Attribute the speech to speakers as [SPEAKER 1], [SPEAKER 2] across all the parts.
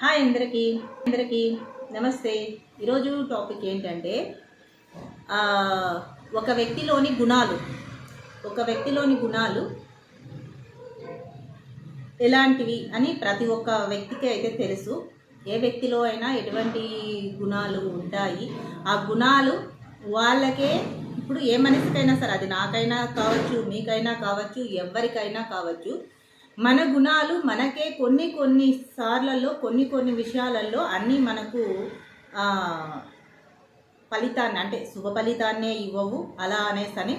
[SPEAKER 1] Hi అందరికీ నమస్తే. ఈరోజు టాపిక్ ఏంటంటే ఒక వ్యక్తిలోని గుణాలు ఎలాంటివి అని ప్రతి ఒక్క వ్యక్తికి అయితే తెలుసు. ఏ వ్యక్తిలో అయినా ఎటువంటి గుణాలు ఉంటాయి. ఆ గుణాలు వాళ్ళకే, ఇప్పుడు ఏ మనిషికైనా సరే, అది నాకైనా కావచ్చు, మీకైనా కావచ్చు, ఎవరికైనా కావచ్చు, మన గుణాలు మనకే కొన్ని సార్లలో కొన్ని విషయాలలో అన్నీ మనకు ఫలితాన్ని, అంటే శుభ ఫలితాన్నే ఇవ్వవు. అలా అనేసని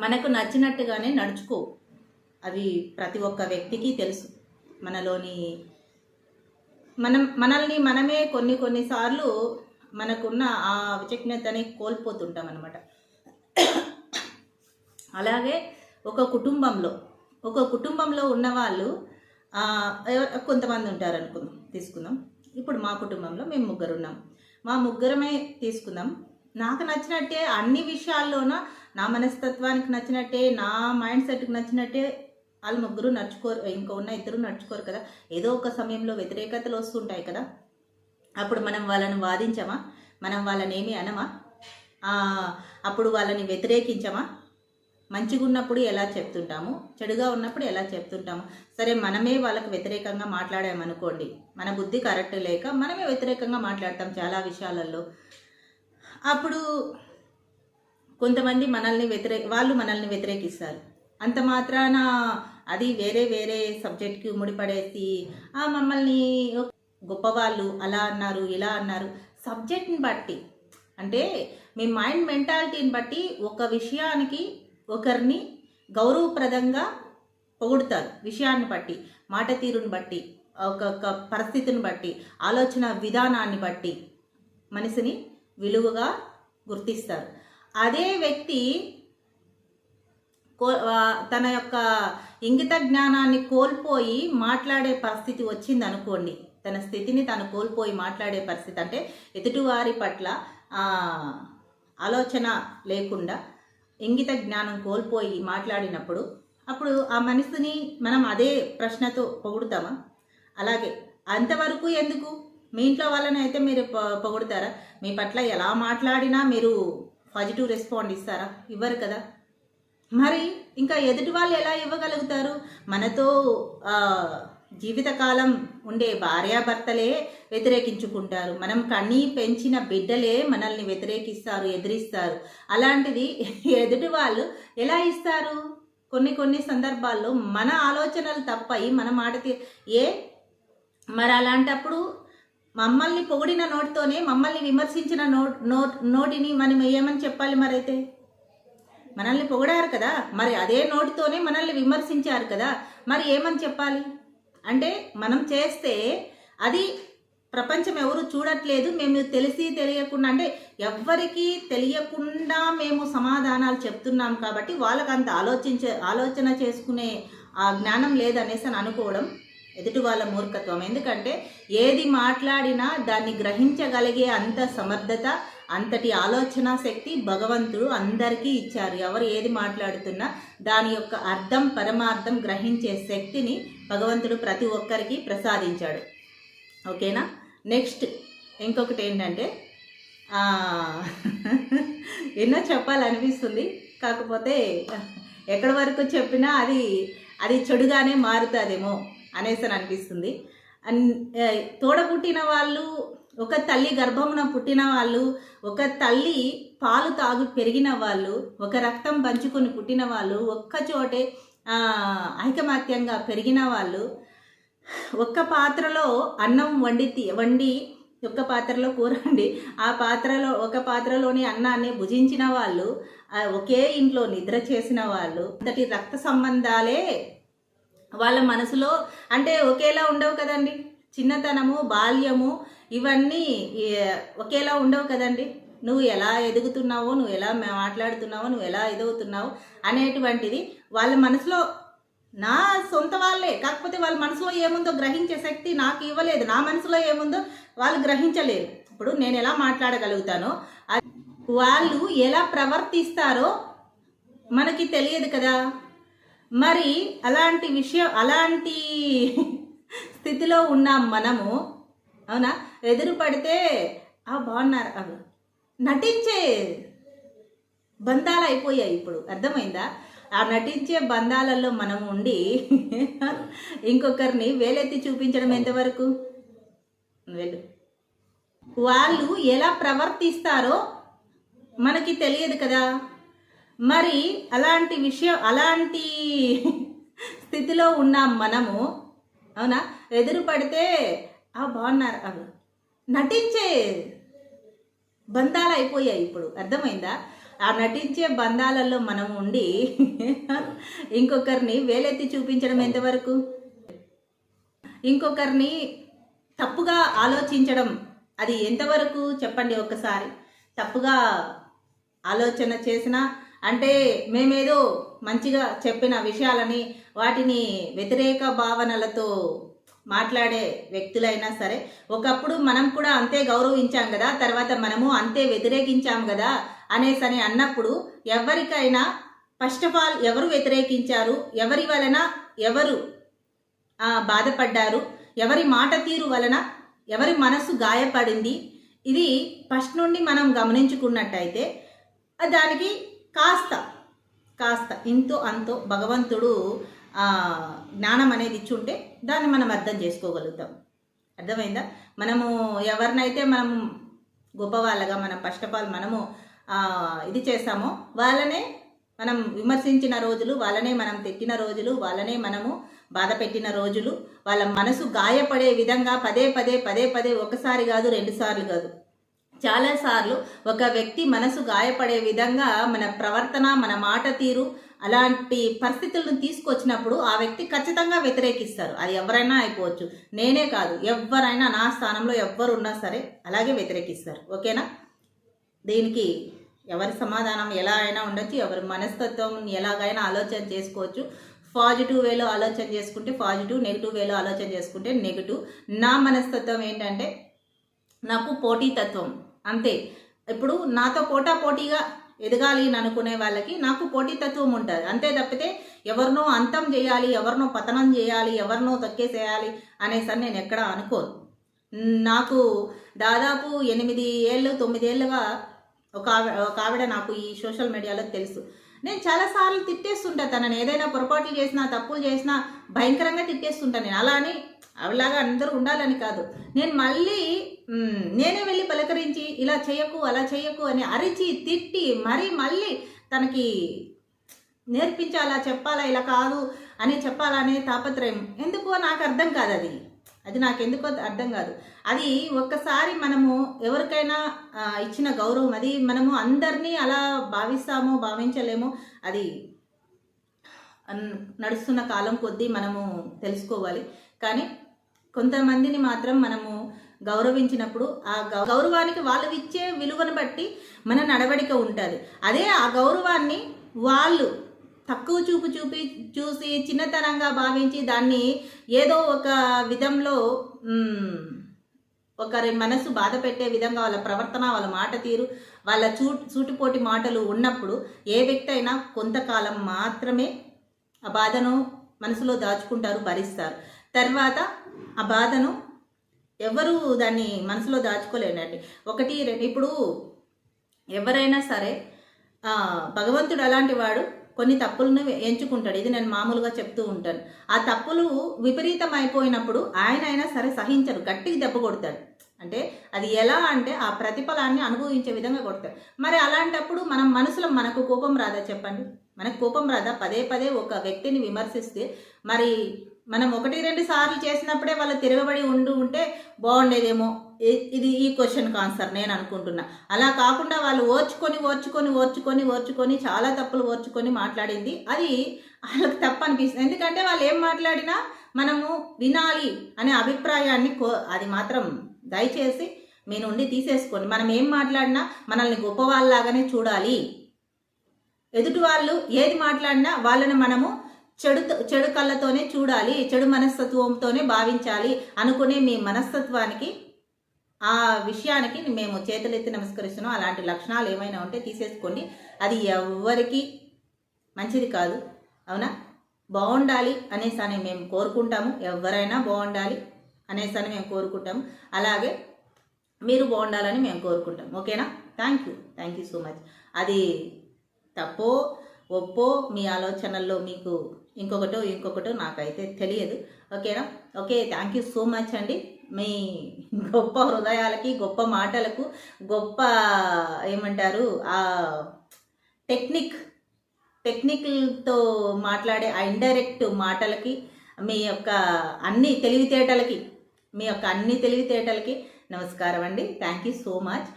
[SPEAKER 1] మనకు నచ్చినట్టుగానే నడుచుకోవు. అది ప్రతి ఒక్క వ్యక్తికి తెలుసు. మనల్ని మనమే కొన్నిసార్లు మనకున్న ఆ విచక్షణతని కోల్పోతుంటాం అన్నమాట. అలాగే ఒక కుటుంబంలో ఉన్నవాళ్ళు కొంతమంది ఉంటారు తీసుకుందాం. ఇప్పుడు మా కుటుంబంలో మేము ముగ్గురున్నాం. మా ముగ్గురమే తీసుకుందాం. నాకు నచ్చినట్టే అన్ని విషయాల్లోన, నా మనస్తత్వానికి నచ్చినట్టే, నా మైండ్ సెట్కి నచ్చినట్టే వాళ్ళు ముగ్గురు నడుచుకోరు. ఇంకా ఉన్న ఇద్దరు నడుచుకోరు కదా. ఏదో ఒక సమయంలో వ్యతిరేకతలు వస్తుంటాయి కదా. అప్పుడు మనం వాళ్ళని వాదించమా? మనం వాళ్ళని ఏమి అనమా? అప్పుడు వాళ్ళని వ్యతిరేకించమా? మంచిగా ఉన్నప్పుడు ఎలా చెప్తుంటాము, చెడుగా ఉన్నప్పుడు ఎలా చెప్తుంటాము. సరే, మనమే వాళ్ళకి వ్యతిరేకంగా మాట్లాడామనుకోండి, మన బుద్ధి కరెక్ట్ లేక మనమే వ్యతిరేకంగా మాట్లాడతాం చాలా విషయాలలో. అప్పుడు కొంతమంది వాళ్ళు మనల్ని వ్యతిరేకిస్తారు. అంత మాత్రాన అది వేరే సబ్జెక్ట్కి ముడిపడేసి మమ్మల్ని గొప్పవాళ్ళు అలా అన్నారు, ఇలా అన్నారు. సబ్జెక్ట్ని బట్టి, అంటే మీ మైండ్ మెంటాలిటీని బట్టి ఒక విషయానికి ఒకరిని గౌరవప్రదంగా పొగుడుతారు. విషయాన్ని బట్టి, మాట తీరుని బట్టి, ఒక పరిస్థితిని బట్టి, ఆలోచన విధానాన్ని బట్టి మనిషిని విలువగా గుర్తిస్తారు. అదే వ్యక్తి తన యొక్క ఇంగిత జ్ఞానాన్ని కోల్పోయి మాట్లాడే పరిస్థితి వచ్చింది అనుకోండి, తన స్థితిని తను కోల్పోయి మాట్లాడే పరిస్థితి, అంటే ఎదుటివారి పట్ల ఆలోచన లేకుండా ఇంగిత జ్ఞానం కోల్పోయి మాట్లాడినప్పుడు, అప్పుడు ఆ మనిషిని మనం అదే ప్రశ్నతో పొగుడుతామా? అలాగే అంతవరకు ఎందుకు? మీ ఇంట్లో వాళ్ళని అయితే మీరు పొగుడుతారా? మీ పట్ల ఎలా మాట్లాడినా మీరు పాజిటివ్ రెస్పాండ్ ఇస్తారా? ఇవ్వరు కదా. మరి ఇంకా ఎదుటి వాళ్ళు ఎలా ఇవ్వగలుగుతారు? మనతో జీవితకాలం ఉండే భార్యాభర్తలే వ్యతిరేకించుకుంటారు. మనం కన్నీ పెంచిన బిడ్డలే మనల్ని వ్యతిరేకిస్తారు, ఎదిరిస్తారు. అలాంటిది ఎదుటి వాళ్ళు ఎలా ఇస్తారు? కొన్ని సందర్భాల్లో మన ఆలోచనలు తప్పయి మన మాట మరి అలాంటప్పుడు మమ్మల్ని పొగిడిన నోటితోనే మమ్మల్ని విమర్శించిన నోటిని మనం ఏమని చెప్పాలి? మరైతే మనల్ని పొగిడారు కదా, మరి అదే నోటితోనే మనల్ని విమర్శించారు కదా, మరి ఏమని చెప్పాలి? అంటే మనం చేస్తే అది ప్రపంచం ఎవరు చూడట్లేదు, మేము తెలియకుండా, అంటే ఎవ్వరికీ తెలియకుండా మేము సమాధానాలు చెప్తున్నాం కాబట్టి వాళ్ళకి అంత ఆలోచన చేసుకునే ఆ జ్ఞానం లేదనేసి అని అనుకోవడం ఎదుటి వాళ్ళ మూర్ఖత్వం. ఎందుకంటే ఏది మాట్లాడినా దాన్ని గ్రహించగలిగే అంత సమర్థత, అంతటి ఆలోచన శక్తి భగవంతుడు అందరికీ ఇచ్చారు. ఎవరు ఏది మాట్లాడుతున్నా దాని యొక్క అర్థం, పరమార్థం గ్రహించే శక్తిని భగవంతుడు ప్రతి ఒక్కరికి ప్రసాదించాడు. ఓకేనా? నెక్స్ట్ ఇంకొకటి ఏంటంటే, ఎన్నో చెప్పాలనిపిస్తుంది, కాకపోతే ఎక్కడి వరకు చెప్పినా అది చెడుగానే మారుతుందేమో అనేసి అనిపిస్తుంది. తోడబుట్టిన వాళ్ళు, ఒక తల్లి గర్భమున పుట్టిన వాళ్ళు, ఒక తల్లి పాలు తాగు పెరిగిన వాళ్ళు, ఒక రక్తం పంచుకొని పుట్టిన వాళ్ళు, ఒక్కచోటే ఐకమత్యంగా పెరిగిన వాళ్ళు, ఒక్క పాత్రలో అన్నం వండి ఒక్క పాత్రలో కూర వండి ఒక పాత్రలోని అన్నాన్ని భుజించిన వాళ్ళు, ఒకే ఇంట్లో నిద్ర చేసిన వాళ్ళు, అంతటి రక్త సంబంధాలే వాళ్ళ మనసులో అంటే ఒకేలా ఉండవు కదండి. చిన్నతనము, బాల్యము ఇవన్నీ ఒకేలా ఉండవు కదండి. నువ్వు ఎలా ఎదుగుతున్నావో, నువ్వు ఎలా మాట్లాడుతున్నావో, నువ్వు ఎలా ఎదుగుతున్నావు అనేటువంటిది వాళ్ళ మనసులో, నా సొంత వాళ్ళే, కాకపోతే వాళ్ళ మనసులో ఏముందో గ్రహించే శక్తి నాకు ఇవ్వలేదు. నా మనసులో ఏముందో వాళ్ళు గ్రహించలేరు. ఇప్పుడు నేను ఎలా మాట్లాడగలుగుతానో వాళ్ళు ఎలా ప్రవర్తిస్తారో మనకి తెలియదు కదా. మరి అలాంటి స్థితిలో ఉన్నాం మనము. అవునా? ఎదురు పడితే బాగున్నారు అవి నటించే బంధాలు అయిపోయాయి ఇప్పుడు, అర్థమైందా? ఆ నటించే బంధాలలో మనం ఉండి ఇంకొకరిని వేలెత్తి చూపించడం ఎంతవరకు? వెళ్ళు. వాళ్ళు ఎలా ప్రవర్తిస్తారో మనకి తెలియదు కదా. మరి అలాంటి స్థితిలో ఉన్నాం మనము. అవునా? ఎదురు పడితే బాగున్నారు అవి నటించే బంధాలు అయిపోయాయి ఇప్పుడు, అర్థమైందా? ఆ నటించే బంధాలలో మనం ఉండి ఇంకొకరిని వేలెత్తి చూపించడం ఎంతవరకు? ఇంకొకరిని తప్పుగా ఆలోచించడం అది ఎంతవరకు చెప్పండి ఒక్కసారి. తప్పుగా ఆలోచన చేసిన అంటే మేమేదో మంచిగా చెప్పిన విషయాలని వాటిని వ్యతిరేక భావనలతో మాట్లాడే వ్యక్తులైనా సరే ఒకప్పుడు మనం కూడా అంతే గౌరవించాం కదా, తర్వాత మనము అంతే వ్యతిరేకించాం కదా అనేసని అన్నప్పుడు ఎవరికైనా ఫస్ట్ ఆఫ్ ఆల్ ఎవరు వ్యతిరేకించారు, ఎవరి వలన ఎవరు బాధపడ్డారు, ఎవరి మాట తీరు వలన ఎవరి మనసు గాయపడింది, ఇది ఫస్ట్ నుండి మనం గమనించుకున్నట్టయితే దానికి కాస్త ఇంతో అంతో భగవంతుడు జ్ఞానం అనేది ఇచ్చుంటే దాన్ని మనం అర్థం చేసుకోగలుగుతాం. అర్థమైందా? మనము ఎవరినైతే మనం గొప్పవాళ్ళగా మనం ఫస్ట్ ఆఫ్ ఆల్ మనము ఇది చేస్తామో వాళ్ళనే మనం విమర్శించిన రోజులు, వాళ్ళనే మనం తిట్టిన రోజులు, వాళ్ళనే మనము బాధ పెట్టిన రోజులు, వాళ్ళ మనసు గాయపడే విధంగా పదే పదే ఒకసారి కాదు, 2 సార్లు కాదు, చాలాసార్లు ఒక వ్యక్తి మనసు గాయపడే విధంగా మన ప్రవర్తన, మన మాట తీరు అలాంటి పరిస్థితులను తీసుకొచ్చినప్పుడు ఆ వ్యక్తి ఖచ్చితంగా వ్యతిరేకిస్తారు. అది ఎవరైనా అయిపోవచ్చు, నేనే కాదు, ఎవరైనా నా స్థానంలో ఎవ్వరున్నా సరే అలాగే వ్యతిరేకిస్తారు. ఓకేనా? దీనికి ఎవరి సమాధానం ఎలా అయినా ఉండొచ్చు, ఎవరి మనస్తత్వం ఎలాగైనా ఆలోచన చేసుకోవచ్చు. పాజిటివ్ వేలో ఆలోచన చేసుకుంటే పాజిటివ్, నెగిటివ్ వేలో ఆలోచన చేసుకుంటే నెగిటివ్. నా మనస్తత్వం ఏంటంటే నాకు పోటీతత్వం అంతే. ఇప్పుడు నాతో పోటాపోటీగా ఎదగాలి అని అనుకునే వాళ్ళకి నాకు పోటీతత్వం ఉంటుంది అంతే తప్పితే ఎవరినో అంతం చేయాలి, ఎవరినో పతనం చేయాలి, ఎవరినో తొక్కేసేయాలి అనేసరి నేను ఎక్కడా అనుకోను. నాకు దాదాపు 8 ఏళ్ళు 9 ఏళ్ళుగా ఒక ఆవిడ నాకు ఈ సోషల్ మీడియాలో తెలుసు. నేను చాలాసార్లు తిట్టేస్తుంటా తనని, ఏదైనా పొరపాట్లు చేసినా తప్పులు చేసినా భయంకరంగా తిట్టేస్తుంటాను నేను. అలా అని ఆవిడలాగా అందరూ ఉండాలని కాదు, నేను మళ్ళీ నేనే వెళ్ళి పలకరించి ఇలా చేయకు అలా చేయకు అని అరిచి తిట్టి మళ్ళీ తనకి నేర్పించాలా, చెప్పాలా, ఇలా కాదు అని చెప్పాలనే తాపత్రయం ఎందుకో నాకు అర్థం కాదు. అది నాకెందుకో అర్థం కాదు. అది ఒక్కసారి మనము ఎవరికైనా ఇచ్చిన గౌరవం, అది మనము అందరినీ అలా భావించలేమో, అది నడుస్తున్న కాలం కొద్దీ మనము తెలుసుకోవాలి. కానీ కొంతమందిని మాత్రం మనము గౌరవించినప్పుడు ఆ గౌరవానికి వాళ్ళు ఇచ్చే విలువను బట్టి మన నడవడిక ఉంటుంది. అదే ఆ గౌరవాన్ని వాళ్ళు తక్కువ చూసి చిన్నతనంగా భావించి దాన్ని ఏదో ఒక విధంలో ఒకరి మనసు బాధ పెట్టే విధంగా వాళ్ళ ప్రవర్తన, వాళ్ళ మాట తీరు, వాళ్ళ సూటిపోటి మాటలు ఉన్నప్పుడు ఏ వ్యక్తి అయినా కొంతకాలం మాత్రమే ఆ బాధను మనసులో దాచుకుంటారు, భరిస్తారు. తర్వాత ఆ బాధను ఎవరు దాన్ని మనసులో దాచుకోలేనండి. 1 2 ఇప్పుడు ఎవరైనా సరే భగవంతుడు అలాంటి వాడు కొన్ని తప్పులను ఎంచుకుంటాడు. ఇది నేను మామూలుగా చెప్తూ ఉంటాను. ఆ తప్పులు విపరీతం అయిపోయినప్పుడు ఆయన అయినా సరే సహించరు, గట్టిగా దెబ్బ కొడతాడు. అంటే అది ఎలా అంటే ఆ ప్రతిఫలాన్ని అనుభవించే విధంగా కొడతాడు. మరి అలాంటప్పుడు మనం మనసులో మనకు కోపం రాదా చెప్పండి? మనకు కోపం రాదా? పదే ఒక వ్యక్తిని విమర్శిస్తే మరి మనం 1 2 సార్లు చేసినప్పుడే వాళ్ళు తిరగబడి ఉంటే బాగుండేదేమో. ఈ క్వశ్చన్కి ఆన్సర్ నేను అనుకుంటున్నా. అలా కాకుండా వాళ్ళు ఓర్చుకొని చాలా తప్పులు ఓర్చుకొని మాట్లాడింది అది వాళ్ళకి తప్పు అనిపిస్తుంది. ఎందుకంటే వాళ్ళు ఏం మాట్లాడినా మనము వినాలి అనే అభిప్రాయాన్ని అది మాత్రం దయచేసి మీ నుండి తీసేసుకోండి. మనం ఏం మాట్లాడినా మనల్ని గొప్పవాళ్ళలాగానే చూడాలి. ఎదుటి వాళ్ళు ఏది మాట్లాడినా వాళ్ళని మనము చెడు కళ్ళతోనే చూడాలి, చెడు మనస్తత్వంతోనే భావించాలి అనుకునే మీ మనస్తత్వానికి, ఆ విషయానికి మేము చేతులెత్తి నమస్కరిస్తున్నాం. అలాంటి లక్షణాలు ఏమైనా ఉంటే తీసేసుకోండి. అది ఎవరికి మంచిది కాదు. అవునా? బాగుండాలి అనేసి మేము కోరుకుంటాము. ఎవరైనా బాగుండాలి, అనేసి మేము కోరుకుంటాం. అలాగే మీరు బాగుండాలని మేము కోరుకుంటాం. ఓకేనా? Thank you so much. అది తప్పో ఒప్పో మీ ఆలోచనల్లో మీకు ఇంకొకటో నాకైతే తెలియదు. ఓకేనా? Okay, thank you so much అండి. మీ గొప్ప హృదయాలకి, గొప్ప మాటలకు, గొప్ప ఏమంటారు ఆ టెక్నికల్తో మాట్లాడే ఆ ఇండైరెక్ట్ మాటలకి, మీ యొక్క అన్ని తెలివితేటలకి నమస్కారం అండి. Thank you so much.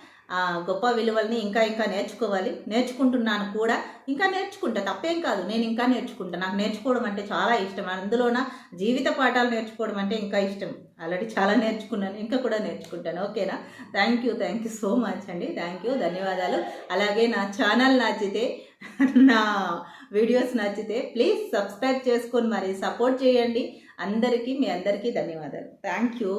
[SPEAKER 1] గొప్ప విలువల్ని ఇంకా నేర్చుకుంటున్నాను కూడా. ఇంకా నేర్చుకుంటా, తప్పేం కాదు. నేను ఇంకా నేర్చుకుంటా. నాకు నేర్చుకోవడం అంటే చాలా ఇష్టం. అందులోన జీవిత పాఠాలు నేర్చుకోవడం అంటే ఇంకా ఇష్టం. ఆల్రెడీ చాలా నేర్చుకున్నాను, ఇంకా కూడా నేర్చుకుంటాను. ఓకేనా? థ్యాంక్ యూ సో మచ్ అండి. థ్యాంక్ యూ, ధన్యవాదాలు. అలాగే నా ఛానల్ నచ్చితే, నా వీడియోస్ నచ్చితే ప్లీజ్ సబ్స్క్రైబ్ చేసుకొని మరి సపోర్ట్ చేయండి. మీ అందరికీ ధన్యవాదాలు. Thank you.